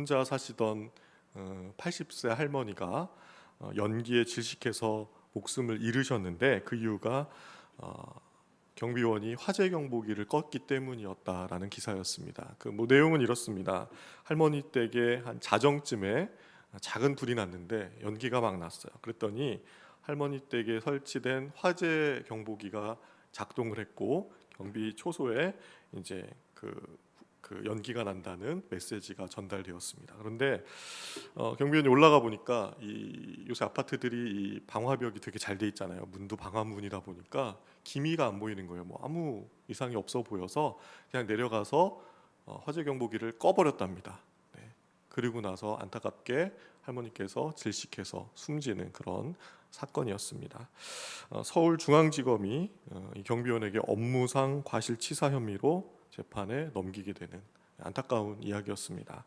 혼자 사시던 80세 할머니가 연기에 질식해서 목숨을 잃으셨는데 그 이유가 경비원이 화재 경보기를 껐기 때문이었다라는 기사였습니다. 그 내용은 이렇습니다. 할머니 댁에 한 자정쯤에 작은 불이 났는데 연기가 막 났어요. 그랬더니 할머니 댁에 설치된 화재 경보기가 작동을 했고 경비 초소에 이제 그 연기가 난다는 메시지가 전달되었습니다. 그런데 경비원이 올라가 보니까 요새 아파트들이 이 방화벽이 되게 잘 돼 있잖아요. 문도 방화문이다 보니까 기미가 안 보이는 거예요. 아무 이상이 없어 보여서 그냥 내려가서 화재 경보기를 꺼버렸답니다. 네. 그리고 나서 안타깝게 할머니께서 질식해서 숨지는 그런 사건이었습니다. 서울중앙지검이 이 경비원에게 업무상 과실치사 혐의로 재판에 넘기게 되는 안타까운 이야기였습니다.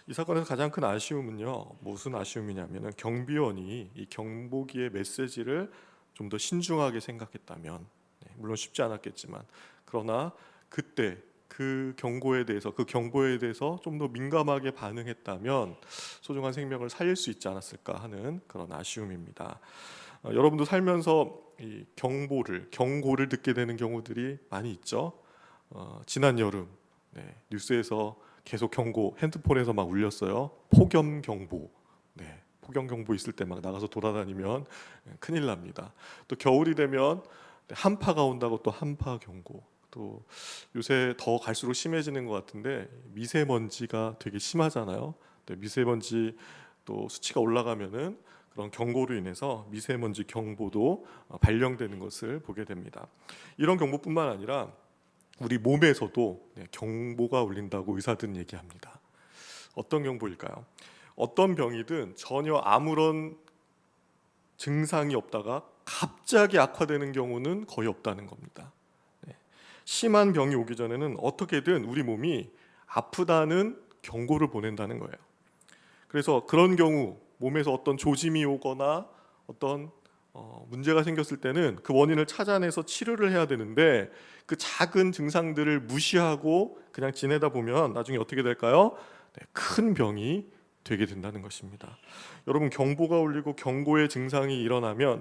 이 사건에서 가장 큰 아쉬움은요, 무슨 아쉬움이냐면 경비원이 이 경보기의 메시지를 좀 더 신중하게 생각했다면, 물론 쉽지 않았겠지만, 그러나 그때 그 경보에 대해서 좀 더 민감하게 반응했다면 소중한 생명을 살릴 수 있지 않았을까 하는 그런 아쉬움입니다. 여러분도 살면서 이 경고를 듣게 되는 경우들이 많이 있죠. 지난 여름 뉴스에서 계속 경고 핸드폰에서 막 울렸어요. 폭염 경보. 폭염 경보 있을 때 막 나가서 돌아다니면 큰일 납니다. 또 겨울이 되면 한파가 온다고 또 한파 경고. 또 요새 더 갈수록 심해지는 것 같은데 미세먼지가 되게 심하잖아요. 미세먼지 또 수치가 올라가면은 그런 경고로 인해서 미세먼지 경보도 발령되는 것을 보게 됩니다. 이런 경보뿐만 아니라 우리 몸에서도 경보가 울린다고 의사들은 얘기합니다. 어떤 경보일까요? 어떤 병이든 전혀 아무런 증상이 없다가 갑자기 악화되는 경우는 거의 없다는 겁니다. 심한 병이 오기 전에는 어떻게든 우리 몸이 아프다는 경고를 보낸다는 거예요. 그래서 그런 경우 몸에서 어떤 조짐이 오거나 어떤 문제가 생겼을 때는 그 원인을 찾아내서 치료를 해야 되는데 그 작은 증상들을 무시하고 그냥 지내다 보면 나중에 어떻게 될까요? 큰 병이 되게 된다는 것입니다. 여러분, 경보가 울리고 경고의 증상이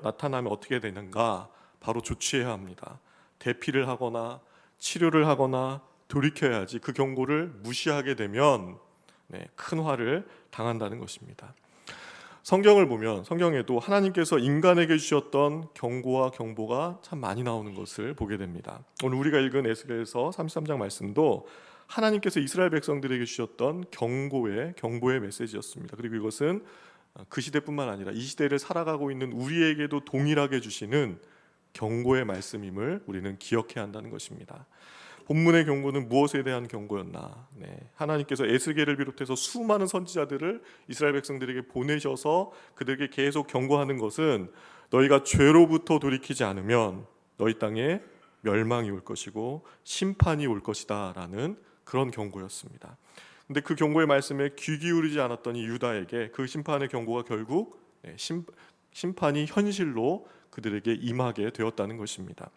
나타나면 어떻게 되는가? 바로 조치해야 합니다. 대피를 하거나 치료를 하거나 돌이켜야지. 그 경고를 무시하게 되면 큰 화를 당한다는 것입니다. 성경을 보면 성경에도 하나님께서 인간에게 주셨던 경고와 경보가 참 많이 나오는 것을 보게 됩니다. 오늘 우리가 읽은 에스겔서 33장 말씀도 하나님께서 이스라엘 백성들에게 주셨던 경보의 메시지였습니다. 그리고 이것은 그 시대뿐만 아니라 이 시대를 살아가고 있는 우리에게도 동일하게 주시는 경고의 말씀임을 우리는 기억해야 한다는 것입니다. 본문의 경고는 무엇에 대한 경고였나? 하나님께서 에스겔을 비롯해서 수많은 선지자들을 이스라엘 백성들에게 보내셔서 그들에게 계속 경고하는 것은 너희가 죄로부터 돌이키지 않으면 너희 땅에 멸망이 올 것이고 심판이 올 것이다 라는 그런 경고였습니다. 근데 그 경고의 말씀에 귀 기울이지 않았던 이 유다에게 그 심판의 경고가 결국 심판이 현실로 그들에게 임하게 되었다는 것입니다.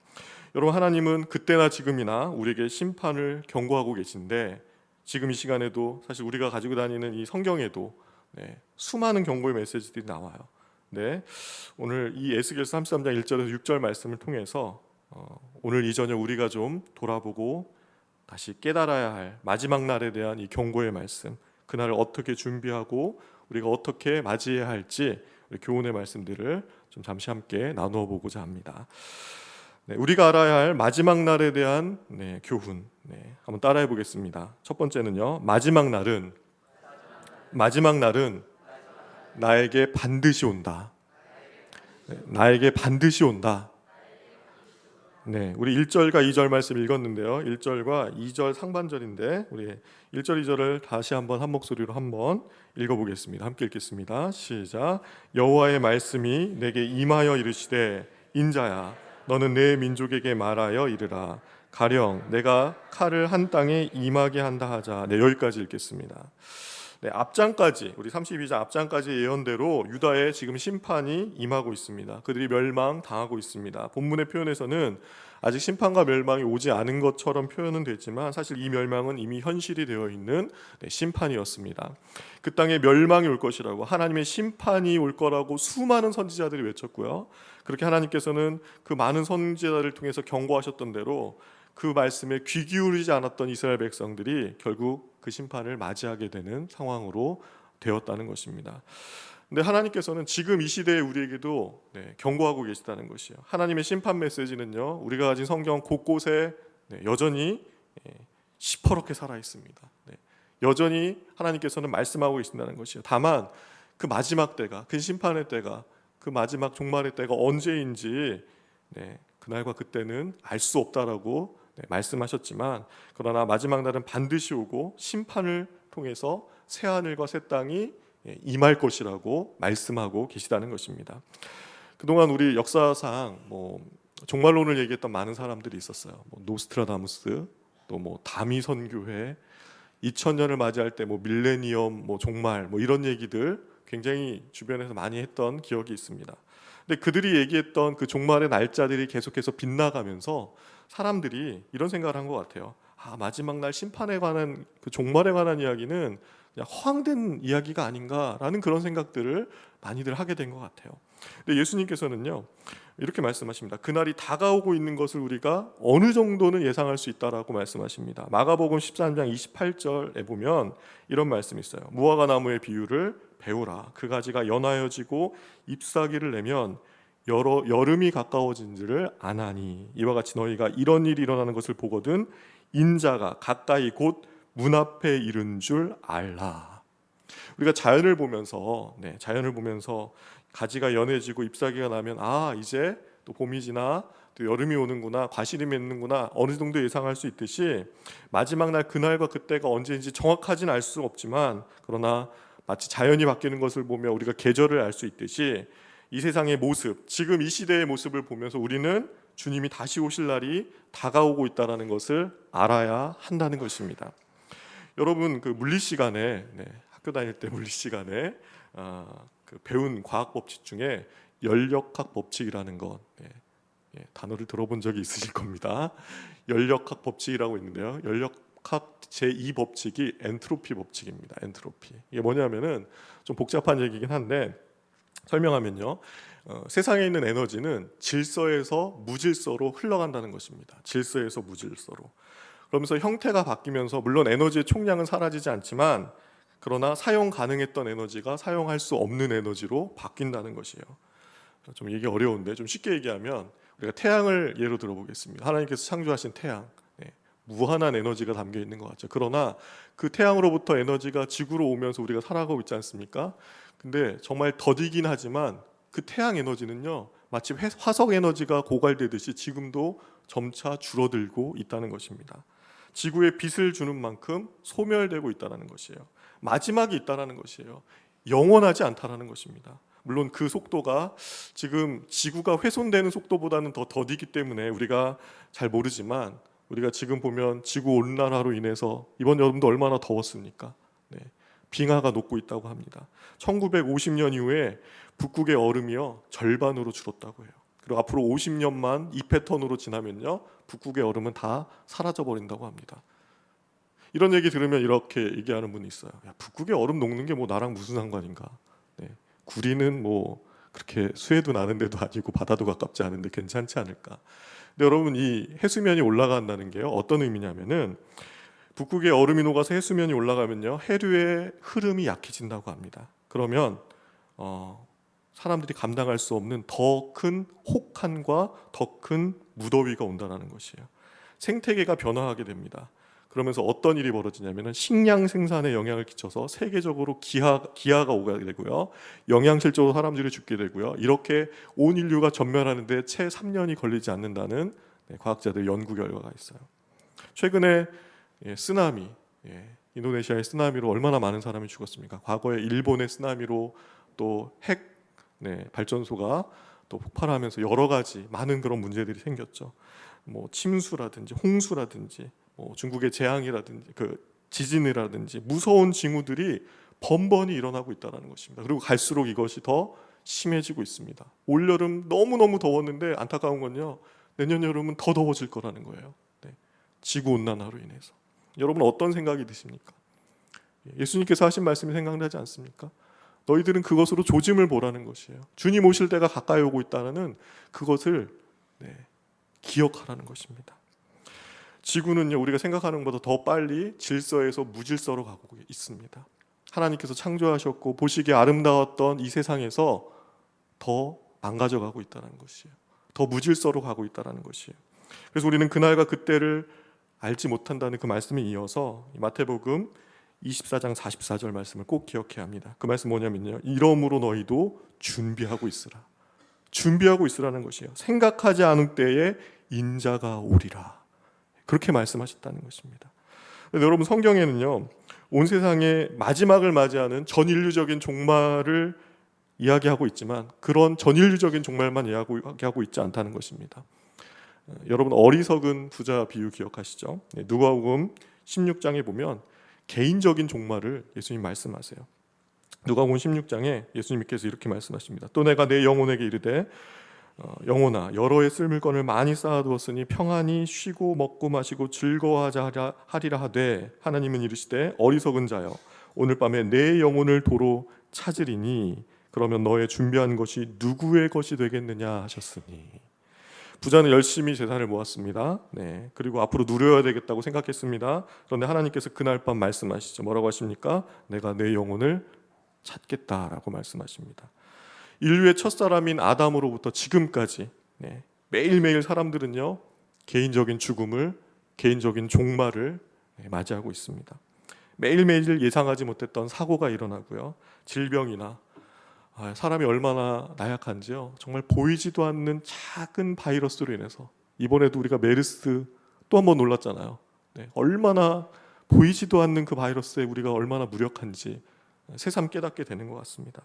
여러분, 하나님은 그때나 지금이나 우리에게 심판을 경고하고 계신데 지금 이 시간에도 사실 우리가 가지고 다니는 이 성경에도 수많은 경고의 메시지들이 나와요. 오늘 이 에스겔서 33장 1절에서 6절 말씀을 통해서 오늘 이 저녁 우리가 좀 돌아보고 다시 깨달아야 할 마지막 날에 대한 이 경고의 말씀, 그날을 어떻게 준비하고 우리가 어떻게 맞이해야 할지 교훈의 말씀들을 좀 잠시 함께 나누어 보고자 합니다. 우리가 알아야 할 마지막 날에 대한 교훈 한번 따라해 보겠습니다. 첫 번째는요, 마지막 날은 나에게 반드시 온다. 나에게 반드시 온다. 우리 1절과 2절 말씀 읽었는데요. 1절과 2절 상반절인데 우리 1절, 2절을 다시 한 목소리로 한번 읽어보겠습니다. 함께 읽겠습니다. 시작. 여호와의 말씀이 내게 임하여 이르시되 인자야 너는 내 민족에게 말하여 이르라. 가령 내가 칼을 한 땅에 임하게 한다 하자. 여기까지 읽겠습니다. 앞장까지 우리 32장 앞장까지 예언대로 유다에 지금 심판이 임하고 있습니다. 그들이 멸망당하고 있습니다. 본문의 표현에서는 아직 심판과 멸망이 오지 않은 것처럼 표현은 되지만 사실 이 멸망은 이미 현실이 되어 있는 심판이었습니다. 그 땅에 멸망이 올 것이라고, 하나님의 심판이 올 거라고 수많은 선지자들이 외쳤고요. 그렇게 하나님께서는 그 많은 선지자들을 통해서 경고하셨던 대로 그 말씀에 귀 기울이지 않았던 이스라엘 백성들이 결국 그 심판을 맞이하게 되는 상황으로 되었다는 것입니다. 근데 하나님께서는 지금 이 시대에 우리에게도 경고하고 계시다는 것이요. 하나님의 심판 메시지는요, 우리가 가진 성경 곳곳에 여전히 시퍼렇게 살아 있습니다. 여전히 하나님께서는 말씀하고 계신다는 것이요. 다만 그 마지막 때가, 그 심판의 때가, 그 마지막 종말의 때가 언제인지 그날과 그때는 알 수 없다라고 말씀하셨지만, 그러나 마지막 날은 반드시 오고 심판을 통해서 새 하늘과 새 땅이 임할 것이라고 말씀하고 계시다는 것입니다. 그동안 우리 역사상 종말론을 얘기했던 많은 사람들이 있었어요. 노스트라다무스, 또 다미 선교회, 2000년을 맞이할 때 밀레니엄, 종말, 이런 얘기들 굉장히 주변에서 많이 했던 기억이 있습니다. 근데 그들이 얘기했던 그 종말의 날짜들이 계속해서 빗나가면서 사람들이 이런 생각을 한 것 같아요. 마지막 날 심판에 관한, 그 종말에 관한 이야기는 그냥 허황된 이야기가 아닌가라는 그런 생각들을 많이들 하게 된 것 같아요. 근데 예수님께서는요, 이렇게 말씀하십니다. 그날이 다가오고 있는 것을 우리가 어느 정도는 예상할 수 있다라고 말씀하십니다. 마가복음 13장 28절에 보면 이런 말씀이 있어요. 무화과 나무의 비유를 배우라. 그 가지가 연하여지고 잎사귀를 내면 여름이 가까워진 줄을 아나니, 이와 같이 너희가 이런 일이 일어나는 것을 보거든 인자가 가까이 곧 문 앞에 이른 줄 알라. 우리가 자연을 보면서 가지가 연해지고 잎사귀가 나면 이제 또 봄이 지나 또 여름이 오는구나, 과실이 맺는구나, 어느 정도 예상할 수 있듯이 마지막 날 그날과 그때가 언제인지 정확하진 알 수 없지만, 그러나 마치 자연이 바뀌는 것을 보며 우리가 계절을 알 수 있듯이 이 세상의 모습, 지금 이 시대의 모습을 보면서 우리는 주님이 다시 오실 날이 다가오고 있다는 것을 알아야 한다는 것입니다. 여러분, 그 물리 시간에 학교 다닐 때 물리 시간에 그 배운 과학 법칙 중에 열역학 법칙이라는 것, 단어를 들어본 적이 있으실 겁니다. 열역학 법칙이라고 있는데요. 열역학 제2법칙이 엔트로피 법칙입니다. 엔트로피. 이게 뭐냐면은 좀 복잡한 얘기긴 한데 설명하면요, 세상에 있는 에너지는 질서에서 무질서로 흘러간다는 것입니다. 질서에서 무질서로. 그러면서 형태가 바뀌면서 물론 에너지의 총량은 사라지지 않지만, 그러나 사용 가능했던 에너지가 사용할 수 없는 에너지로 바뀐다는 것이에요. 좀 얘기 어려운데 좀 쉽게 얘기하면 우리가 태양을 예로 들어보겠습니다. 하나님께서 창조하신 태양, 무한한 에너지가 담겨 있는 것 같죠. 그러나 그 태양으로부터 에너지가 지구로 오면서 우리가 살아가고 있지 않습니까? 근데 정말 더디긴 하지만 그 태양 에너지는요, 마치 화석 에너지가 고갈되듯이 지금도 점차 줄어들고 있다는 것입니다. 지구에 빛을 주는 만큼 소멸되고 있다는 것이에요. 마지막이 있다는 것이에요. 영원하지 않다는 것입니다. 물론 그 속도가 지금 지구가 훼손되는 속도보다는 더 더디기 때문에 우리가 잘 모르지만, 우리가 지금 보면 지구 온난화로 인해서 이번 여름도 얼마나 더웠습니까? 빙하가 녹고 있다고 합니다. 1950년 이후에 북극의 얼음이요, 절반으로 줄었다고 해요. 그리고 앞으로 50년만 이 패턴으로 지나면요, 북극의 얼음은 다 사라져 버린다고 합니다. 이런 얘기 들으면 이렇게 얘기하는 분이 있어요. 북극의 얼음 녹는 게 나랑 무슨 상관인가? 구리는 그렇게 수해도 나는데도 아니고 바다도 가깝지 않은데 괜찮지 않을까? 근데 여러분, 이 해수면이 올라간다는 게요, 어떤 의미냐면은 북극의 얼음이 녹아서 해수면이 올라가면요, 해류의 흐름이 약해진다고 합니다. 그러면 사람들이 감당할 수 없는 더 큰 혹한과 더 큰 무더위가 온다는 것이에요. 생태계가 변화하게 됩니다. 그러면서 어떤 일이 벌어지냐면 식량 생산에 영향을 끼쳐서 세계적으로 기아가 오게 되고요, 영양실조로 사람들이 죽게 되고요, 이렇게 온 인류가 전멸하는데 채 3년이 걸리지 않는다는 과학자들 연구 결과가 있어요. 최근에 쓰나미, 인도네시아의 쓰나미로 얼마나 많은 사람이 죽었습니까? 과거에 일본의 쓰나미로 또 핵 발전소가 또 폭발하면서 여러 가지 많은 그런 문제들이 생겼죠. 침수라든지 홍수라든지 중국의 재앙이라든지 그 지진이라든지 무서운 징후들이 번번이 일어나고 있다는 것입니다. 그리고 갈수록 이것이 더 심해지고 있습니다. 올여름 너무너무 더웠는데 안타까운 건요, 내년 여름은 더 더워질 거라는 거예요. 네. 지구 온난화로 인해서. 여러분 어떤 생각이 드십니까? 예수님께서 하신 말씀이 생각나지 않습니까? 너희들은 그것으로 조짐을 보라는 것이에요. 주님 오실 때가 가까이 오고 있다는 그것을 기억하라는 것입니다. 지구는요, 우리가 생각하는 것보다 더 빨리 질서에서 무질서로 가고 있습니다. 하나님께서 창조하셨고 보시기에 아름다웠던 이 세상에서 더 망가져가고 있다는 것이에요. 더 무질서로 가고 있다는 것이에요. 그래서 우리는 그날과 그때를 알지 못한다는 그 말씀에 이어서 마태복음 24장 44절 말씀을 꼭 기억해야 합니다. 그 말씀 뭐냐면요, 이러므로 너희도 준비하고 있으라. 준비하고 있으라는 것이에요. 생각하지 않을 때에 인자가 오리라. 그렇게 말씀하셨다는 것입니다. 여러분, 성경에는요, 온 세상의 마지막을 맞이하는 전인류적인 종말을 이야기하고 있지만 그런 전인류적인 종말만 이야기하고 있지 않다는 것입니다. 여러분, 어리석은 부자 비유 기억하시죠? 누가복음 16장에 보면 개인적인 종말을 예수님 말씀하세요. 누가복음 16장에 예수님께서 이렇게 말씀하십니다. 또 내가 내 영혼에게 이르되 영혼아, 여러 해 쓸 물건을 많이 쌓아두었으니 평안히 쉬고 먹고 마시고 즐거워하자 하리라 하되 하나님은 이르시되 어리석은 자여, 오늘 밤에 내 영혼을 도로 찾으리니 그러면 너의 준비한 것이 누구의 것이 되겠느냐 하셨으니. 부자는 열심히 재산을 모았습니다. 그리고 앞으로 누려야 되겠다고 생각했습니다. 그런데 하나님께서 그날 밤 말씀하시죠. 뭐라고 하십니까? 내가 내 영혼을 찾겠다라고 말씀하십니다. 인류의 첫사람인 아담으로부터 지금까지 매일매일 사람들은요, 개인적인 죽음을, 개인적인 종말을 맞이하고 있습니다. 매일매일 예상하지 못했던 사고가 일어나고요, 질병이나 사람이 얼마나 나약한지요, 정말 보이지도 않는 작은 바이러스로 인해서 이번에도 우리가 메르스 또 한 번 놀랐잖아요. 얼마나 보이지도 않는 그 바이러스에 우리가 얼마나 무력한지 새삼 깨닫게 되는 것 같습니다.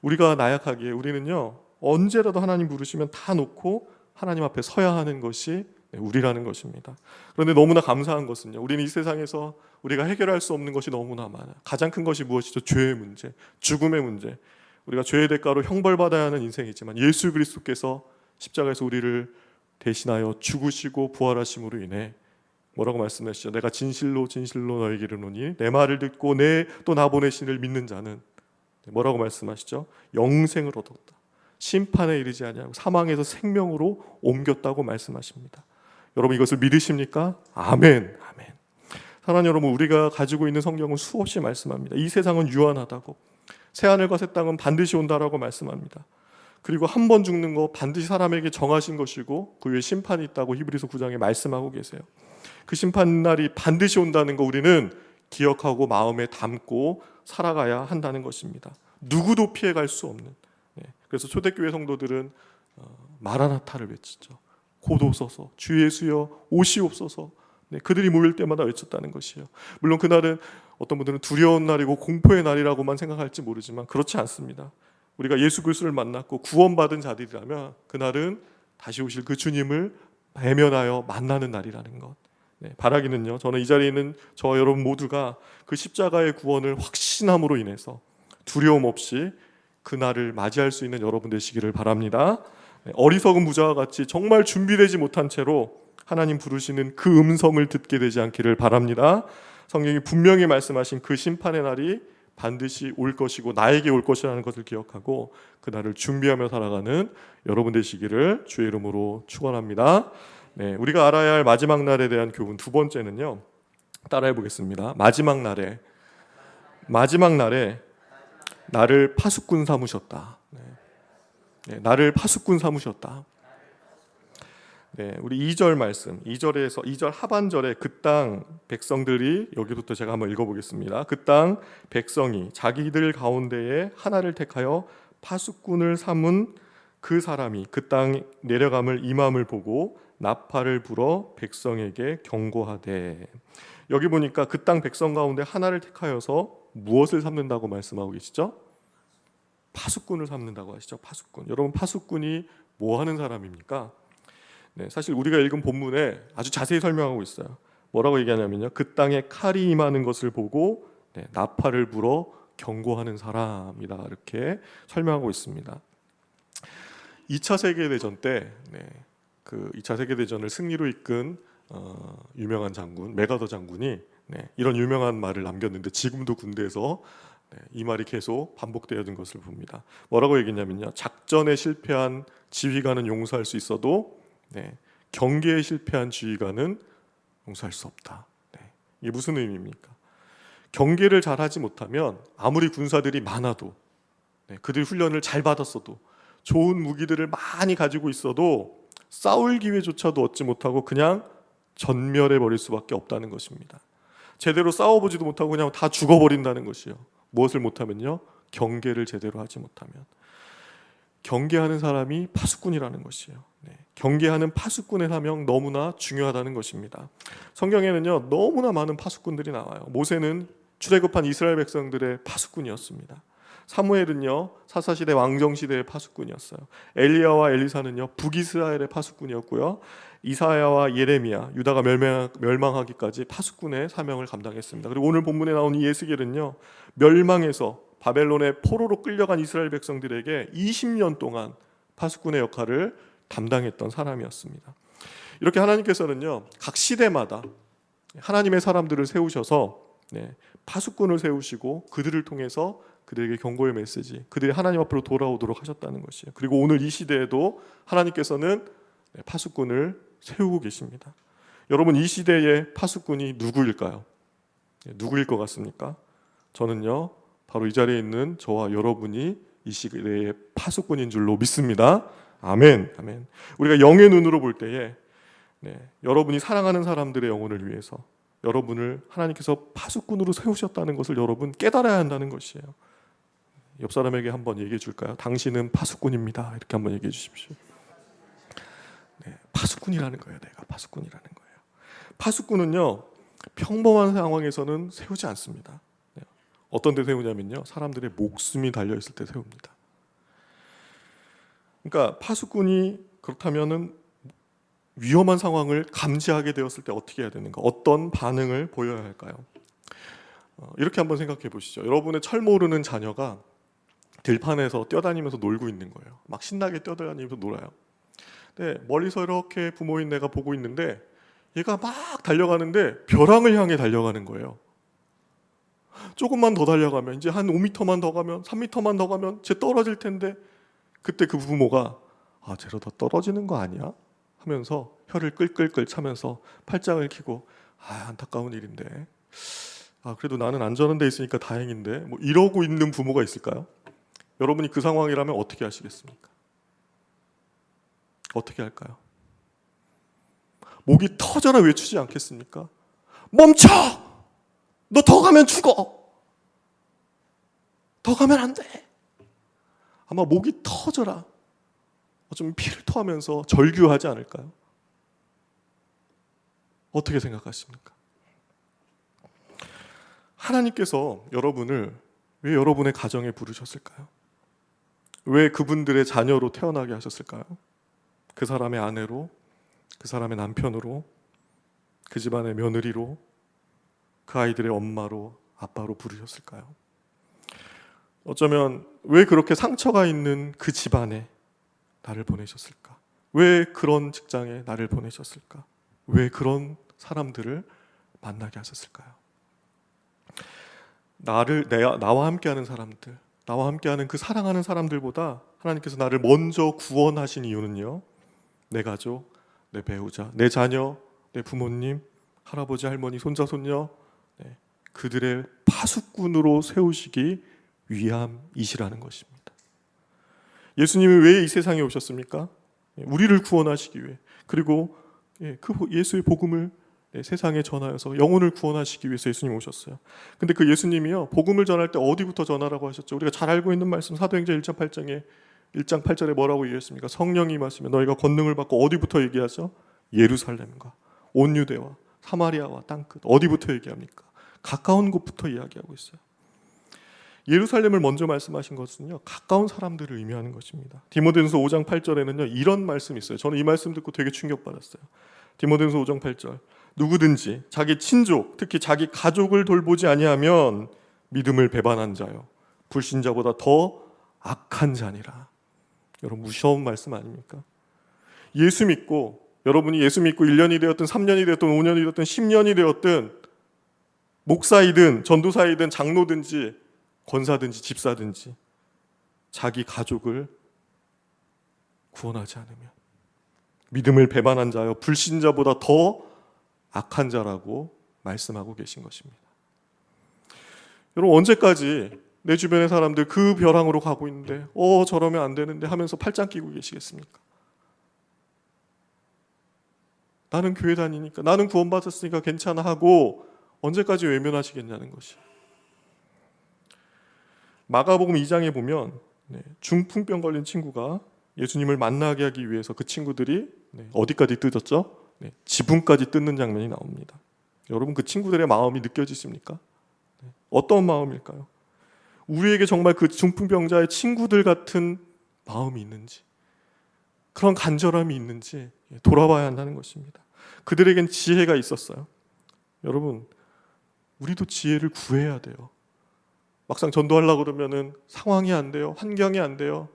우리가 나약하기에 우리는요, 언제라도 하나님 부르시면 다 놓고 하나님 앞에 서야 하는 것이 우리라는 것입니다. 그런데 너무나 감사한 것은요, 우리는 이 세상에서 우리가 해결할 수 없는 것이 너무나 많아요. 가장 큰 것이 무엇이죠? 죄의 문제, 죽음의 문제. 우리가 죄의 대가로 형벌받아야 하는 인생이지만 예수 그리스도께서 십자가에서 우리를 대신하여 죽으시고 부활하심으로 인해 뭐라고 말씀하시죠? 내가 진실로 진실로 너에게 이르노니 내 말을 듣고 또 나 보내신 이를 믿는 자는 뭐라고 말씀하시죠? 영생을 얻었다. 심판에 이르지 아니하고 사망에서 생명으로 옮겼다고 말씀하십니다. 여러분, 이것을 믿으십니까? 아멘. 아멘. 사랑하는 여러분, 우리가 가지고 있는 성경은 수없이 말씀합니다. 이 세상은 유한하다고, 새하늘과 새 땅은 반드시 온다라고 말씀합니다. 그리고 한 번 죽는 거 반드시 사람에게 정하신 것이고 그 위에 심판이 있다고 히브리서 9장에 말씀하고 계세요. 그 심판날이 반드시 온다는 거 우리는 기억하고 마음에 담고 살아가야 한다는 것입니다. 누구도 피해갈 수 없는. 그래서 초대교회 성도들은 마라나타를 외치죠. 곧오소서, 주 예수여 오시옵소서. 그들이 모일 때마다 외쳤다는 것이에요. 물론 그날은 어떤 분들은 두려운 날이고 공포의 날이라고만 생각할지 모르지만 그렇지 않습니다. 우리가 예수 그리스도를 만났고 구원받은 자들이라면 그날은 다시 오실 그 주님을 대면하여 만나는 날이라는 것. 바라기는요, 저는 이 자리에 있는 저와 여러분 모두가 그 십자가의 구원을 확신함으로 인해서 두려움 없이 그날을 맞이할 수 있는 여러분 되시기를 바랍니다. 어리석은 부자와 같이 정말 준비되지 못한 채로 하나님 부르시는 그 음성을 듣게 되지 않기를 바랍니다. 성경이 분명히 말씀하신 그 심판의 날이 반드시 올 것이고 나에게 올 것이라는 것을 기억하고 그 날을 준비하며 살아가는 여러분 되시기를 주의 이름으로 축원합니다. 우리가 알아야 할 마지막 날에 대한 교훈 두 번째는요, 따라해 보겠습니다. 마지막 날에 나를 파수꾼 삼으셨다. 나를 파수꾼 삼으셨다. 우리 2절 말씀, 2절 하반절에 그 땅 백성들이, 여기부터 제가 한번 읽어보겠습니다. 그 땅 백성이 자기들 가운데에 하나를 택하여 파수꾼을 삼은 그 사람이 그 땅 내려감을 임함을 보고 나팔을 불어 백성에게 경고하되. 여기 보니까 그 땅 백성 가운데 하나를 택하여서 무엇을 삼는다고 말씀하고 계시죠? 파수꾼을 삼는다고 하시죠. 파수꾼. 여러분, 파수꾼이 뭐 하는 사람입니까? 사실 우리가 읽은 본문에 아주 자세히 설명하고 있어요. 뭐라고 얘기하냐면요, 그 땅에 칼이 임하는 것을 보고 나팔을 불어 경고하는 사람이다, 이렇게 설명하고 있습니다. 2차 세계대전 때 그 2차 세계대전을 승리로 이끈 유명한 장군 메가더 장군이 이런 유명한 말을 남겼는데 지금도 군대에서 이 말이 계속 반복되어진 것을 봅니다. 뭐라고 얘기했냐면요, 작전에 실패한 지휘관은 용서할 수 있어도 경계에 실패한 지휘관은 용서할 수 없다. 이게 무슨 의미입니까? 경계를 잘하지 못하면 아무리 군사들이 많아도 그들이 훈련을 잘 받았어도 좋은 무기들을 많이 가지고 있어도 싸울 기회조차도 얻지 못하고 그냥 전멸해 버릴 수밖에 없다는 것입니다. 제대로 싸워보지도 못하고 그냥 다 죽어버린다는 것이요. 무엇을 못하면요, 경계를 제대로 하지 못하면. 경계하는 사람이 파수꾼이라는 것이에요. 경계하는 파수꾼의 사명 너무나 중요하다는 것입니다. 성경에는요, 너무나 많은 파수꾼들이 나와요. 모세는 출애굽한 이스라엘 백성들의 파수꾼이었습니다. 사무엘은요, 사사시대 왕정시대의 파수꾼이었어요. 엘리야와 엘리사는요, 북이스라엘의 파수꾼이었고요. 이사야와 예레미야, 유다가 멸망하기까지 파수꾼의 사명을 감당했습니다. 그리고 오늘 본문에 나온 이 예스겔은요, 멸망해서 바벨론의 포로로 끌려간 이스라엘 백성들에게 20년 동안 파수꾼의 역할을 담당했던 사람이었습니다. 이렇게 하나님께서는요, 각 시대마다 하나님의 사람들을 세우셔서 파수꾼을 세우시고 그들을 통해서 그들에게 경고의 메시지, 그들이 하나님 앞으로 돌아오도록 하셨다는 것이에요. 그리고 오늘 이 시대에도 하나님께서는 파수꾼을 세우고 계십니다. 여러분, 이 시대의 파수꾼이 누구일까요? 누구일 것 같습니까? 저는요, 바로 이 자리에 있는 저와 여러분이 이 시대의 파수꾼인 줄로 믿습니다. 아멘. 아멘. 우리가 영의 눈으로 볼 때에 여러분이 사랑하는 사람들의 영혼을 위해서 여러분을 하나님께서 파수꾼으로 세우셨다는 것을 여러분 깨달아야 한다는 것이에요. 옆 사람에게 한번 얘기해 줄까요? 당신은 파수꾼입니다. 이렇게 한번 얘기해 주십시오. 파수꾼이라는 거예요. 내가 파수꾼이라는 거예요. 파수꾼은요, 평범한 상황에서는 세우지 않습니다. 어떤 데 세우냐면요, 사람들의 목숨이 달려있을 때 세웁니다. 그러니까 파수꾼이 그렇다면은 위험한 상황을 감지하게 되었을 때 어떻게 해야 되는가? 어떤 반응을 보여야 할까요? 이렇게 한번 생각해 보시죠. 여러분의 철 모르는 자녀가 들판에서 뛰어다니면서 놀고 있는 거예요. 막 신나게 뛰어다니면서 놀아요. 근데 멀리서 이렇게 부모인 내가 보고 있는데 얘가 막 달려가는데 벼랑을 향해 달려가는 거예요. 조금만 더 달려가면, 이제 한 5m만 더 가면, 3m만 더 가면 쟤 떨어질 텐데, 그때 그 부모가 쟤러다 떨어지는 거 아니야? 하면서 혀를 끌끌끌 차면서 팔짱을 끼고 안타까운 일인데, 그래도 나는 안전한 데 있으니까 다행인데, 뭐 이러고 있는 부모가 있을까요? 여러분이 그 상황이라면 어떻게 하시겠습니까? 어떻게 할까요? 목이 터져라 외치지 않겠습니까? 멈춰! 너 더 가면 죽어! 더 가면 안 돼! 아마 목이 터져라, 좀 피를 토하면서 절규하지 않을까요? 어떻게 생각하십니까? 하나님께서 여러분을 왜 여러분의 가정에 부르셨을까요? 왜 그분들의 자녀로 태어나게 하셨을까요? 그 사람의 아내로, 그 사람의 남편으로, 그 집안의 며느리로, 그 아이들의 엄마로, 아빠로 부르셨을까요? 어쩌면 왜 그렇게 상처가 있는 그 집안에 나를 보내셨을까? 왜 그런 직장에 나를 보내셨을까? 왜 그런 사람들을 만나게 하셨을까요? 나와 함께하는 사람들, 나와 함께하는 그 사랑하는 사람들보다 하나님께서 나를 먼저 구원하신 이유는요, 내 가족, 내 배우자, 내 자녀, 내 부모님, 할아버지, 할머니, 손자, 손녀, 그들의 파수꾼으로 세우시기 위함이시라는 것입니다. 예수님이 왜 이 세상에 오셨습니까? 우리를 구원하시기 위해, 그리고 그 예수의 복음을 세상에 전하여서 영혼을 구원하시기 위해서 예수님이 오셨어요. 근데 그 예수님이요, 복음을 전할 때 어디부터 전하라고 하셨죠? 우리가 잘 알고 있는 말씀, 사도행전 1장 8절에 뭐라고 얘기했습니까? 성령이 임하시면 너희가 권능을 받고, 어디부터 얘기하죠? 예루살렘과 온 유대와 사마리아와 땅끝. 어디부터 얘기합니까? 가까운 곳부터 이야기하고 있어요. 예루살렘을 먼저 말씀하신 것은요, 가까운 사람들을 의미하는 것입니다. 디모데전서 5장 8절에는요, 이런 말씀이 있어요. 저는 이 말씀 듣고 되게 충격받았어요. 디모데전서 5장 8절, 누구든지 자기 친족, 특히 자기 가족을 돌보지 아니하면 믿음을 배반한 자요, 불신자보다 더 악한 자니라. 여러분, 무서운 말씀 아닙니까? 예수 믿고 여러분이 예수 믿고 1년이 되었든 3년이 되었든 5년이 되었든 10년이 되었든 목사이든 전도사이든 장로든지 권사든지 집사든지 자기 가족을 구원하지 않으면 믿음을 배반한 자여 불신자보다 더 악한 자라고 말씀하고 계신 것입니다. 여러분, 언제까지 내 주변의 사람들 그 벼랑으로 가고 있는데 저러면 안 되는데 하면서 팔짱 끼고 계시겠습니까? 나는 교회 다니니까, 나는 구원받았으니까 괜찮아 하고 언제까지 외면하시겠냐는 것이. 마가복음 2장에 보면 중풍병 걸린 친구가 예수님을 만나게 하기 위해서 그 친구들이 어디까지 뜯었죠? 지붕까지 뜯는 장면이 나옵니다. 여러분, 그 친구들의 마음이 느껴지십니까? 어떤 마음일까요? 우리에게 정말 그 중풍병자의 친구들 같은 마음이 있는지, 그런 간절함이 있는지 돌아봐야 한다는 것입니다. 그들에겐 지혜가 있었어요. 여러분, 우리도 지혜를 구해야 돼요. 막상 전도하려고 그러면은 상황이 안 돼요. 환경이 안 돼요.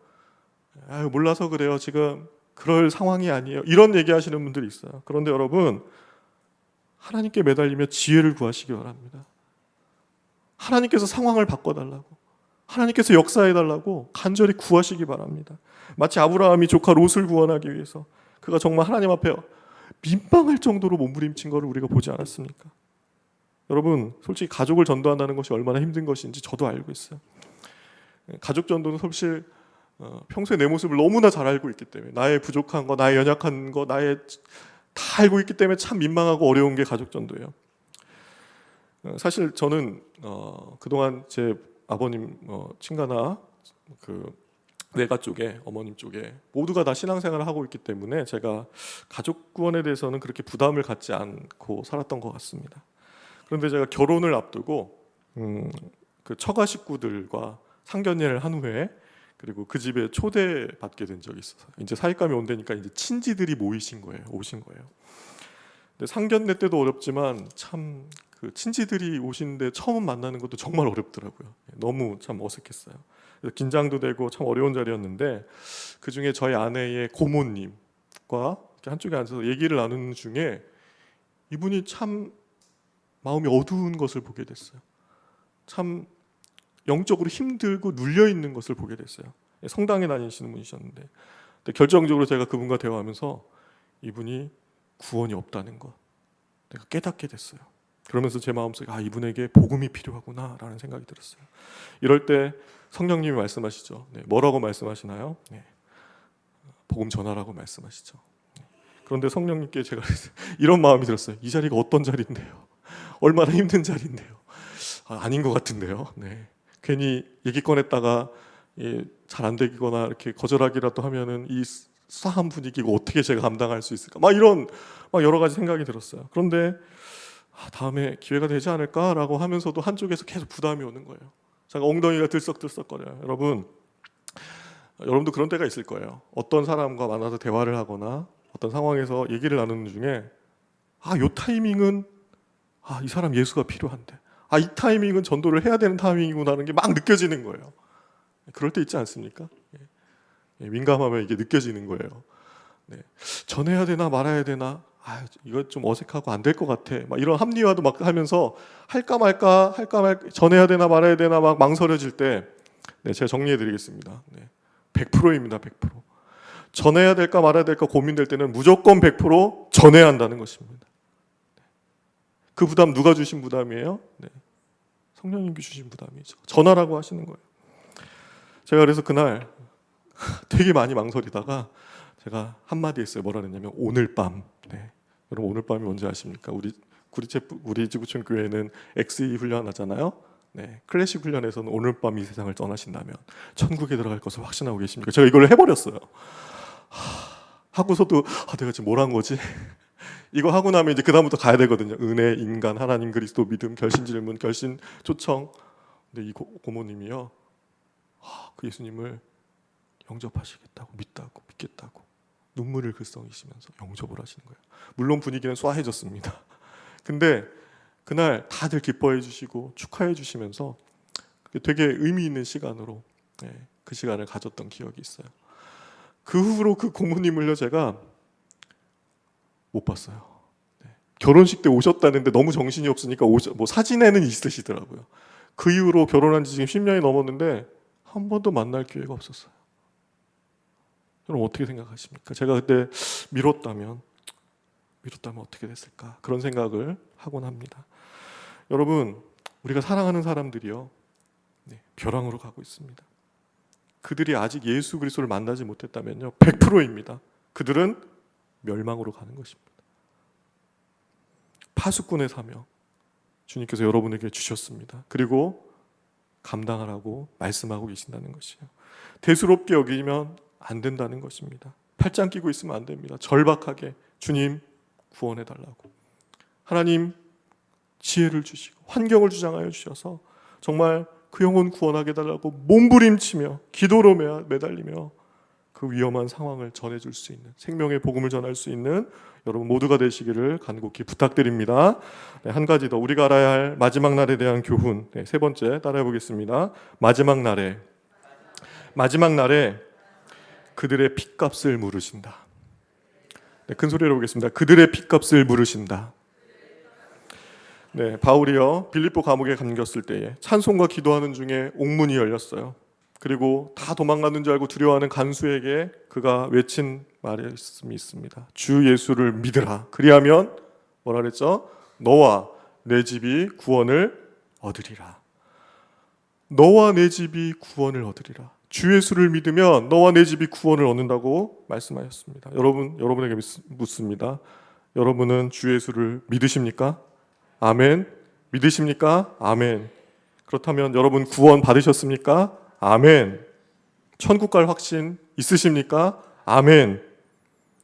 아유, 몰라서 그래요. 지금 그럴 상황이 아니에요. 이런 얘기하시는 분들이 있어요. 그런데 여러분, 하나님께 매달리며 지혜를 구하시기 바랍니다. 하나님께서 상황을 바꿔달라고, 하나님께서 역사해달라고 간절히 구하시기 바랍니다. 마치 아브라함이 조카 롯을 구원하기 위해서 그가 정말 하나님 앞에 민망할 정도로 몸부림친 것을 우리가 보지 않았습니까? 여러분, 솔직히 가족을 전도한다는 것이 얼마나 힘든 것인지 저도 알고 있어요. 가족 전도는 사실 평소에 내 모습을 너무나 잘 알고 있기 때문에, 나의 부족한 거, 나의 연약한 거, 나의 다 알고 있기 때문에 참 민망하고 어려운 게 가족 전도예요. 사실 저는 그동안 제 아버님 친가나 그 내가 쪽에, 어머님 쪽에 모두가 다 신앙생활을 하고 있기 때문에 제가 가족 구원에 대해서는 그렇게 부담을 갖지 않고 살았던 것 같습니다. 그런데 제가 결혼을 앞두고 그 처가 식구들과 상견례를 한 후에, 그리고 그 집에 초대받게 된 적이 있어서 이제 사윗감이 온다니까 이제 친지들이 오신 거예요. 근데 상견례 때도 어렵지만 참 그 친지들이 오시는데 처음 만나는 것도 정말 어렵더라고요. 너무 참 어색했어요. 그래서 긴장도 되고 참 어려운 자리였는데, 그 중에 저희 아내의 고모님과 한쪽에 앉아서 얘기를 나누는 중에 이분이 참 마음이 어두운 것을 보게 됐어요. 참 영적으로 힘들고 눌려 있는 것을 보게 됐어요. 성당에 다니시는 분이셨는데, 근데 결정적으로 제가 그분과 대화하면서 이분이 구원이 없다는 것 내가 깨닫게 됐어요. 그러면서 제 마음속에 이분에게 복음이 필요하구나라는 생각이 들었어요. 이럴 때 성령님이 말씀하시죠. 뭐라고 말씀하시나요? 복음 전하라고 말씀하시죠. 그런데 성령님께 제가 이런 마음이 들었어요. 이 자리가 어떤 자리인데요? 얼마나 힘든 자리인데요? 아닌 것 같은데요. 괜히 얘기 꺼냈다가 잘 안 되거나 이렇게 거절하기라도 하면은 이 싸한 분위기고 어떻게 제가 감당할 수 있을까? 이런 여러 가지 생각이 들었어요. 그런데 다음에 기회가 되지 않을까라고 하면서도 한쪽에서 계속 부담이 오는 거예요. 제가 엉덩이가 들썩들썩거려요. 여러분도 그런 때가 있을 거예요. 어떤 사람과 만나서 대화를 하거나 어떤 상황에서 얘기를 나누는 중에 요 타이밍은 이 사람 예수가 필요한데, 이 타이밍은 전도를 해야 되는 타이밍이구나라는 게 막 느껴지는 거예요. 그럴 때 있지 않습니까? 민감하면 이게 느껴지는 거예요. 전해야 되나 말아야 되나, 이거 좀 어색하고 안 될 것 같아, 이런 합리화도 막 하면서 할까 말까 전해야 되나 말아야 되나 막 망설여질 때 제가 정리해 드리겠습니다. 100%입니다. 100%. 전해야 될까 말아야 될까 고민될 때는 무조건 100% 전해야 한다는 것입니다. 그 부담 누가 주신 부담이에요? 성령님이 주신 부담이죠. 전하라고 하시는 거예요. 제가 그래서 그날 되게 많이 망설이다가 제가 한마디 했어요. 뭐라 그랬냐면 오늘 밤. 여러분, 오늘 밤이 뭔지 아십니까? 우리 지구촌 교회는 XE 훈련하잖아요. 클래식 훈련에서는 오늘 밤 이 세상을 떠나신다면 천국에 들어갈 것을 확신하고 계십니까? 제가 이걸 해버렸어요. 하고서도 내가 지금 뭘 한 거지? 이거 하고 나면 이제 그 다음부터 가야 되거든요. 은혜, 인간, 하나님, 그리스도, 믿음, 결신, 질문, 결신, 초청. 근데 이 고모님이요, 그 예수님을 영접하시겠다고, 믿겠다고 눈물을 글썽이시면서 영접을 하시는 거예요. 물론 분위기는 쏴해졌습니다. 근데 그날 다들 기뻐해 주시고 축하해 주시면서 되게 의미 있는 시간으로 그 시간을 가졌던 기억이 있어요. 그 후로 그 고모님을요, 제가 못 봤어요. 네. 결혼식 때 오셨다는데 너무 정신이 없으니까 뭐 사진에는 있으시더라고요. 그 이후로 결혼한 지 지금 10년이 넘었는데 한 번도 만날 기회가 없었어요. 여러분 어떻게 생각하십니까? 제가 그때 미뤘다면 어떻게 됐을까? 그런 생각을 하곤 합니다. 여러분, 우리가 사랑하는 사람들이요, 벼랑으로 가고 있습니다. 그들이 아직 예수 그리스도를 만나지 못했다면요, 100%입니다. 그들은 멸망으로 가는 것입니다. 파수꾼의 사명, 주님께서 여러분에게 주셨습니다. 그리고 감당하라고 말씀하고 계신다는 것이에요. 대수롭게 여기면 안 된다는 것입니다. 팔짱 끼고 있으면 안 됩니다. 절박하게 주님 구원해 달라고. 하나님 지혜를 주시고 환경을 주장하여 주셔서 정말 그 영혼 구원하게 달라고 몸부림치며 기도로 매달리며 그 위험한 상황을 전해줄 수 있는, 생명의 복음을 전할 수 있는 여러분 모두가 되시기를 간곡히 부탁드립니다. 한 가지 더, 우리가 알아야 할 마지막 날에 대한 교훈, 세 번째 따라해 보겠습니다. 마지막 날에 그들의 핏값을 물으신다. 큰 소리로 보겠습니다. 그들의 핏값을 물으신다. 바울이요, 빌립보 감옥에 감겼을 때에 찬송과 기도하는 중에 옥문이 열렸어요. 그리고 다 도망가는 줄 알고 두려워하는 간수에게 그가 외친 말씀이 있습니다. 주 예수를 믿으라. 그리하면 뭐라 그랬죠? 너와 내 집이 구원을 얻으리라. 너와 내 집이 구원을 얻으리라. 주 예수를 믿으면 너와 내 집이 구원을 얻는다고 말씀하셨습니다. 여러분에게 묻습니다. 여러분은 주 예수를 믿으십니까? 아멘. 믿으십니까? 아멘. 그렇다면 여러분 구원 받으셨습니까? 아멘. 천국 갈 확신 있으십니까? 아멘.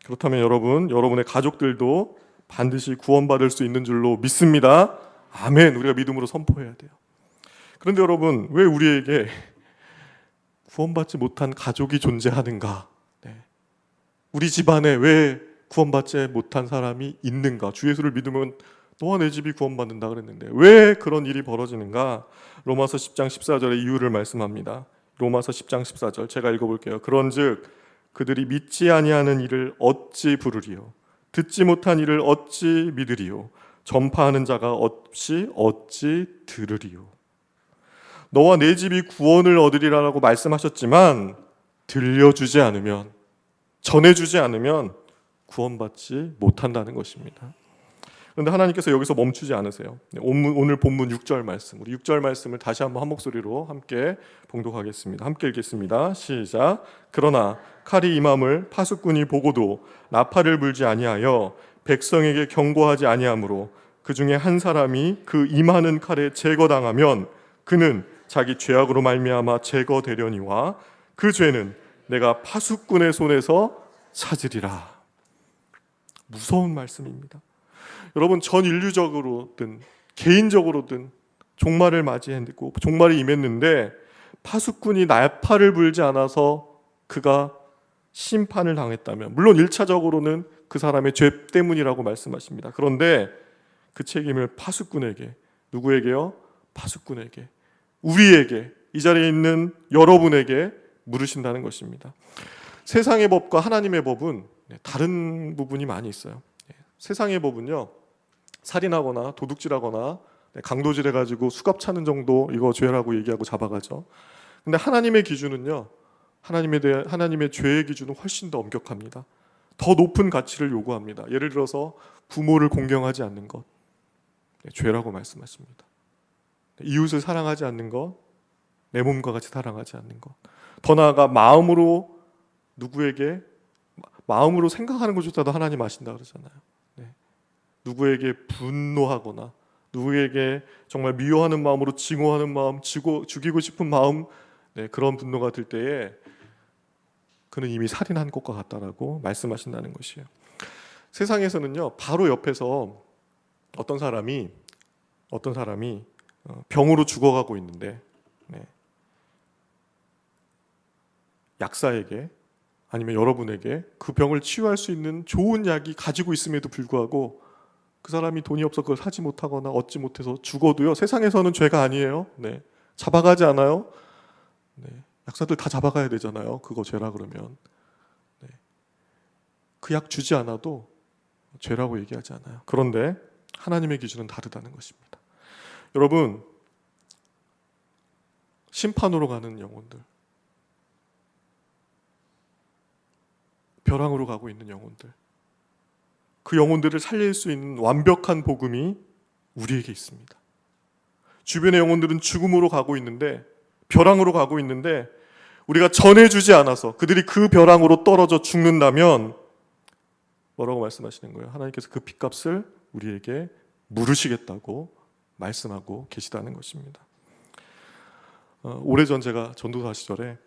그렇다면 여러분의 가족들도 반드시 구원받을 수 있는 줄로 믿습니다. 아멘. 우리가 믿음으로 선포해야 돼요. 그런데 여러분, 왜 우리에게 구원받지 못한 가족이 존재하는가? 우리 집안에 왜 구원받지 못한 사람이 있는가? 주 예수를 믿으면 너와 내 집이 구원받는다 그랬는데 왜 그런 일이 벌어지는가? 로마서 10장 14절의 이유를 말씀합니다. 로마서 10장 14절 제가 읽어볼게요. 그런즉 그들이 믿지 아니하는 이를 어찌 부르리요? 듣지 못한 이를 어찌 믿으리요? 전파하는 자가 없이 어찌 들으리요? 너와 내 집이 구원을 얻으리라고 말씀하셨지만 들려주지 않으면, 전해주지 않으면 구원받지 못한다는 것입니다. 그런데 하나님께서 여기서 멈추지 않으세요. 오늘 본문 6절 말씀, 우리 6절 말씀을 다시 한번 한 목소리로 함께 봉독하겠습니다. 함께 읽겠습니다. 시작. 그러나 칼이 임함을 파수꾼이 보고도 나팔을 불지 아니하여 백성에게 경고하지 아니하므로 그 중에 한 사람이 그 임하는 칼에 제거당하면 그는 자기 죄악으로 말미암아 제거되려니와 그 죄는 내가 파수꾼의 손에서 찾으리라. 무서운 말씀입니다. 여러분, 전 인류적으로든 개인적으로든 종말을 맞이했고 종말이 임했는데 파수꾼이 나팔을 불지 않아서 그가 심판을 당했다면, 물론 1차적으로는 그 사람의 죄 때문이라고 말씀하십니다. 그런데 그 책임을 파수꾼에게, 누구에게요? 파수꾼에게, 우리에게, 이 자리에 있는 여러분에게 물으신다는 것입니다. 세상의 법과 하나님의 법은 다른 부분이 많이 있어요. 세상의 법은요, 살인하거나 도둑질하거나 강도질해가지고 수갑 차는 정도 이거 죄라고 얘기하고 잡아가죠. 근데 하나님의 기준은요, 하나님의 죄의 기준은 훨씬 더 엄격합니다. 더 높은 가치를 요구합니다. 예를 들어서 부모를 공경하지 않는 것, 죄라고 말씀하십니다. 이웃을 사랑하지 않는 것, 내 몸과 같이 사랑하지 않는 것, 더 나아가 마음으로 생각하는 것조차도 하나님 아신다 그러잖아요. 누구에게 분노하거나 누구에게 정말 미워하는 마음으로 증오하는 마음, 죽이고 싶은 마음, 그런 분노가 들 때에 그는 이미 살인한 것과 같다라고 말씀하신다는 것이에요. 세상에서는요, 바로 옆에서 어떤 사람이 병으로 죽어가고 있는데 약사에게 아니면 여러분에게 그 병을 치유할 수 있는 좋은 약이 가지고 있음에도 불구하고 그 사람이 돈이 없어 그걸 사지 못하거나 얻지 못해서 죽어도요, 세상에서는 죄가 아니에요. 잡아가지 않아요. 약사들 다 잡아가야 되잖아요. 그거 죄라 그러면. 그 약 주지 않아도 죄라고 얘기하지 않아요. 그런데 하나님의 기준은 다르다는 것입니다. 여러분, 심판으로 가는 영혼들, 벼랑으로 가고 있는 영혼들, 그 영혼들을 살릴 수 있는 완벽한 복음이 우리에게 있습니다. 주변의 영혼들은 죽음으로 가고 있는데, 벼랑으로 가고 있는데, 우리가 전해주지 않아서 그들이 그 벼랑으로 떨어져 죽는다면 뭐라고 말씀하시는 거예요? 하나님께서 그 핏값을 우리에게 물으시겠다고 말씀하고 계시다는 것입니다. 오래전 제가 전도사 시절에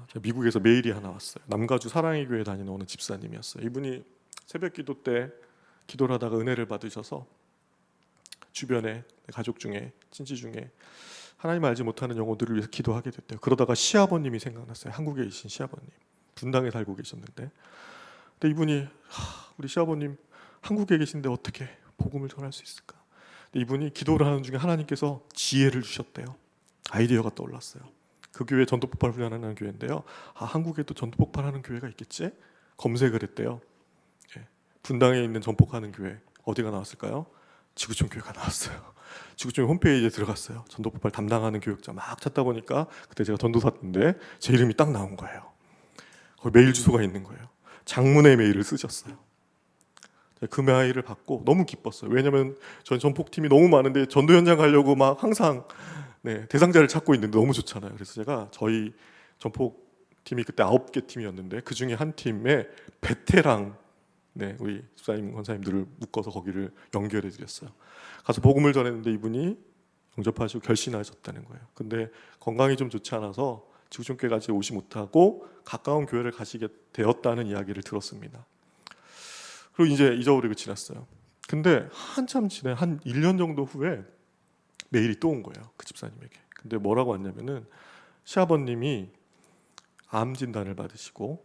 제가 미국에서 메일이 하나 왔어요. 남가주 사랑의 교회 다니는 어느 집사님이었어요. 이분이 새벽 기도 때 기도를 하다가 은혜를 받으셔서 주변에 가족 중에 친지 중에 하나님 알지 못하는 영혼들을 위해서 기도하게 됐대요. 그러다가 시아버님이 생각났어요. 한국에 계신 시아버님, 분당에 살고 계셨는데, 근데 이분이 우리 시아버님 한국에 계신데 어떻게 복음을 전할 수 있을까? 근데 이분이 기도를 하는 중에 하나님께서 지혜를 주셨대요. 아이디어가 떠올랐어요. 그 교회 전도폭발 훈련하는 교회인데요. 한국에도 전도폭발하는 교회가 있겠지? 검색을 했대요. 분당에 있는 전폭하는 교회 어디가 나왔을까요? 지구촌 교회가 나왔어요. 지구촌 홈페이지에 들어갔어요. 전도폭발 담당하는 교육자 막 찾다 보니까 그때 제가 전도사 때인데 제 이름이 딱 나온 거예요. 거기 메일 주소가 있는 거예요. 장문의 메일을 쓰셨어요. 그 메일을 받고 너무 기뻤어요. 왜냐하면 전 전폭팀이 너무 많은데 전도 현장 가려고 막 항상 대상자를 찾고 있는데 너무 좋잖아요. 그래서 제가 저희 전폭팀이 그때 9개 팀이었는데 그 중에 한 팀에 베테랑 우리 집사님, 권사님들을 묶어서 거기를 연결해 드렸어요. 가서 복음을 전했는데 이분이 영접하시고 결신하셨다는 거예요. 근데 건강이 좀 좋지 않아서 지구촌교회까지 오지 못하고 가까운 교회를 가시게 되었다는 이야기를 들었습니다. 그리고 이제 잊어버리고 지났어요. 근데 한참 지난 한 1년 정도 후에 메일이 또 온 거예요. 그 집사님에게. 근데 뭐라고 왔냐면은 시아버님이 암 진단을 받으시고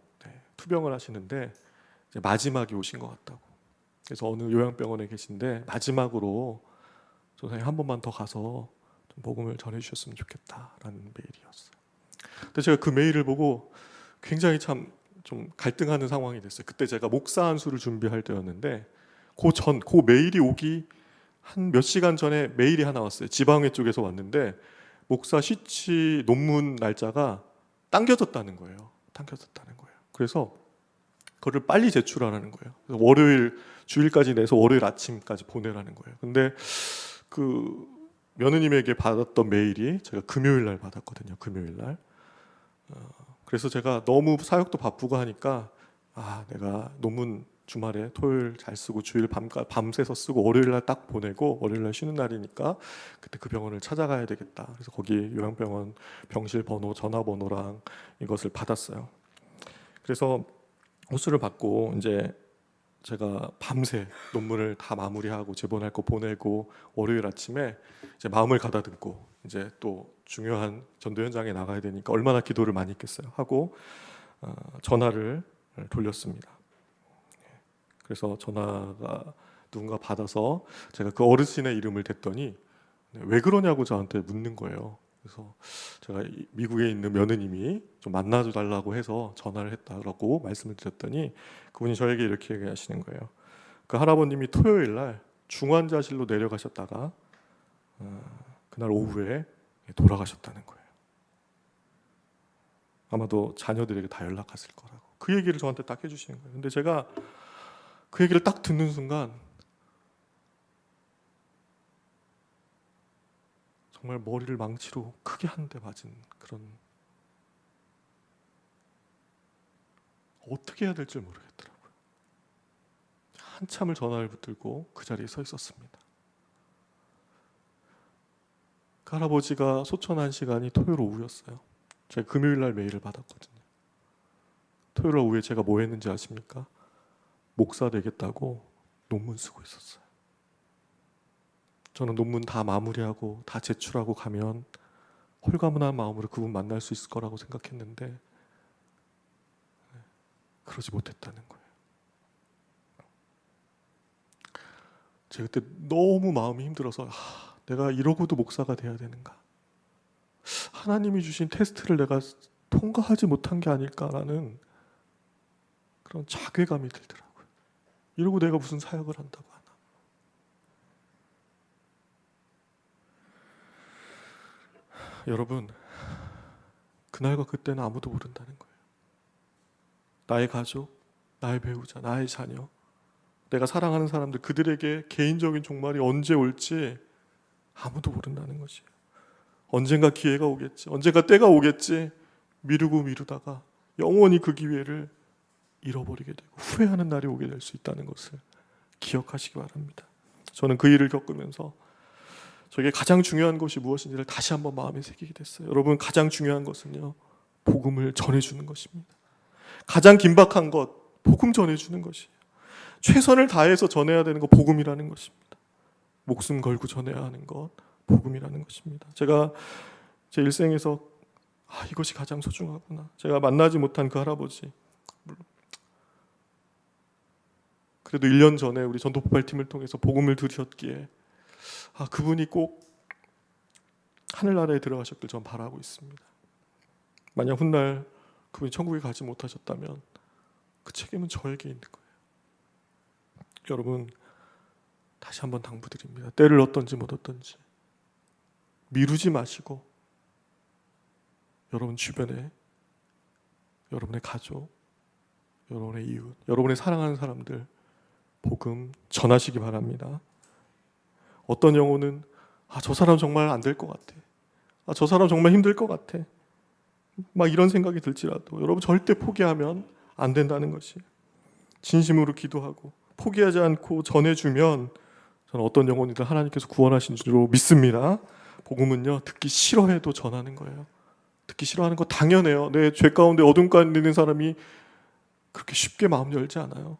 투병을 하시는데 이제 마지막이 오신 것 같다고. 그래서 어느 요양병원에 계신데 마지막으로 선생님 한 번만 더 가서 좀 복음을 전해주셨으면 좋겠다라는 메일이었어요. 근데 제가 그 메일을 보고 굉장히 참 좀 갈등하는 상황이 됐어요. 그때 제가 목사 안수를 준비할 때였는데 그 메일이 오기 한 몇 시간 전에 메일이 하나 왔어요. 지방회 쪽에서 왔는데 목사 시치 논문 날짜가 당겨졌다는 거예요. 그래서 그거를 빨리 제출하라는 거예요. 그래서 월요일 주일까지 내서 월요일 아침까지 보내라는 거예요. 근데 그 며느님에게 받았던 메일이 제가 금요일 날 받았거든요. 금요일 날. 그래서 제가 너무 사역도 바쁘고 하니까 내가 논문 주말에 토요일 잘 쓰고 주일 밤새서 쓰고 월요일 날 딱 보내고 월요일 날 쉬는 날이니까 그때 그 병원을 찾아가야 되겠다. 그래서 거기 요양병원 병실 번호, 전화번호랑 이것을 받았어요. 그래서 호수를 받고 이제 제가 밤새 논문을 다 마무리하고 제본할 거 보내고 월요일 아침에 이제 마음을 가다듬고 이제 또 중요한 전도 현장에 나가야 되니까 얼마나 기도를 많이 했겠어요 하고 전화를 돌렸습니다. 그래서 전화가 누군가 받아서 제가 그 어르신의 이름을 댔더니 왜 그러냐고 저한테 묻는 거예요. 그래서 제가 미국에 있는 며느님이 좀 만나줘 달라고 해서 전화를 했다라고 말씀을 드렸더니 그분이 저에게 이렇게 얘기하시는 거예요. 그 할아버님이 토요일 날 중환자실로 내려가셨다가 그날 오후에 돌아가셨다는 거예요. 아마도 자녀들에게 다 연락 갔을 거라고. 그 얘기를 저한테 딱 해주시는 거예요. 근데 제가 그 얘기를 딱 듣는 순간 정말 머리를 망치로 크게 한 대 맞은 그런, 어떻게 해야 될지 모르겠더라고요. 한참을 전화를 붙들고 그 자리에 서 있었습니다. 그 할아버지가 소천한 시간이 토요일 오후였어요. 제가 금요일 날 메일을 받았거든요. 토요일 오후에 제가 뭐 했는지 아십니까? 목사 되겠다고 논문 쓰고 있었어요. 저는 논문 다 마무리하고 다 제출하고 가면 홀가분한 마음으로 그분 만날 수 있을 거라고 생각했는데 그러지 못했다는 거예요. 제가 그때 너무 마음이 힘들어서 내가 이러고도 목사가 돼야 되는가? 하나님이 주신 테스트를 내가 통과하지 못한 게 아닐까라는 그런 자괴감이 들더라고요. 이러고 내가 무슨 사역을 한다고 하나. 여러분, 그날과 그때는 아무도 모른다는 거예요. 나의 가족, 나의 배우자, 나의 자녀, 내가 사랑하는 사람들, 그들에게 개인적인 종말이 언제 올지 아무도 모른다는 것이에요. 언젠가 기회가 오겠지, 언젠가 때가 오겠지, 미루고 미루다가 영원히 그 기회를 잃어버리게 되고 후회하는 날이 오게 될 수 있다는 것을 기억하시기 바랍니다. 저는 그 일을 겪으면서 저에게 가장 중요한 것이 무엇인지를 다시 한번 마음에 새기게 됐어요. 여러분, 가장 중요한 것은요, 복음을 전해주는 것입니다. 가장 긴박한 것, 복음 전해주는 것이에요. 최선을 다해서 전해야 되는 것, 복음이라는 것입니다. 목숨 걸고 전해야 하는 것, 복음이라는 것입니다. 제가 제 일생에서 이것이 가장 소중하구나. 제가 만나지 못한 그 할아버지, 그래도 1년 전에 우리 전도폭발팀을 통해서 복음을 들으셨기에 그분이 꼭 하늘나라에 들어가셨길 전 바라고 있습니다. 만약 훗날 그분이 천국에 가지 못하셨다면 그 책임은 저에게 있는 거예요. 여러분, 다시 한번 당부드립니다. 때를 얻든지 못 얻든지 미루지 마시고 여러분 주변에 여러분의 가족, 여러분의 이웃, 여러분의 사랑하는 사람들 복음 전하시기 바랍니다. 어떤 영혼은 저 사람 정말 안 될 것 같아, 저 사람 정말 힘들 것 같아, 막 이런 생각이 들지라도 여러분 절대 포기하면 안 된다는 것이, 진심으로 기도하고 포기하지 않고 전해주면 저는 어떤 영혼이든 하나님께서 구원하신 줄로 믿습니다. 복음은요, 듣기 싫어해도 전하는 거예요. 듣기 싫어하는 거 당연해요. 내 죄 가운데 어둠 가운데 있는 사람이 그렇게 쉽게 마음 열지 않아요.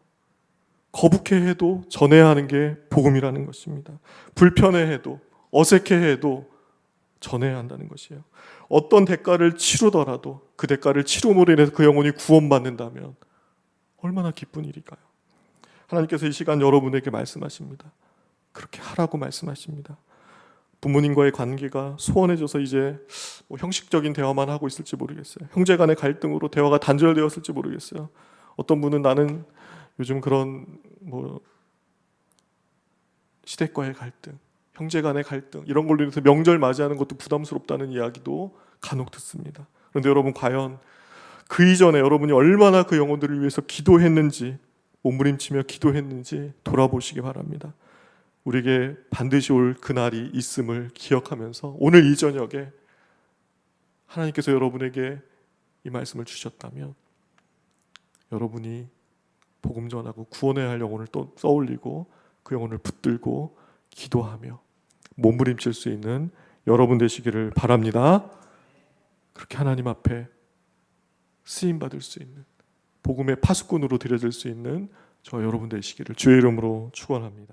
거북해해도 전해야 하는 게 복음이라는 것입니다. 불편해해도 어색해해도 전해야 한다는 것이에요. 어떤 대가를 치르더라도 그 대가를 치rum으로 인해서 그 영혼이 구원받는다면 얼마나 기쁜 일일까요? 하나님께서 이 시간 여러분에게 말씀하십니다. 그렇게 하라고 말씀하십니다. 부모님과의 관계가 소원해져서 이제 형식적인 대화만 하고 있을지 모르겠어요. 형제 간의 갈등으로 대화가 단절되었을지 모르겠어요. 어떤 분은 나는 요즘 그런 시댁과의 갈등, 형제 간의 갈등 이런 걸로 인해서 명절 맞이하는 것도 부담스럽다는 이야기도 간혹 듣습니다. 그런데 여러분, 과연 그 이전에 여러분이 얼마나 그 영혼들을 위해서 기도했는지, 몸부림치며 기도했는지 돌아보시기 바랍니다. 우리에게 반드시 올 그날이 있음을 기억하면서 오늘 이 저녁에 하나님께서 여러분에게 이 말씀을 주셨다면 여러분이 복음 전하고 구원해야 할 영혼을 또 떠올리고 그 영혼을 붙들고 기도하며 몸부림칠 수 있는 여러분 되시기를 바랍니다. 그렇게 하나님 앞에 쓰임받을 수 있는 복음의 파수꾼으로 들여질 수 있는 저 여러분 되시기를 주의 이름으로 축원합니다.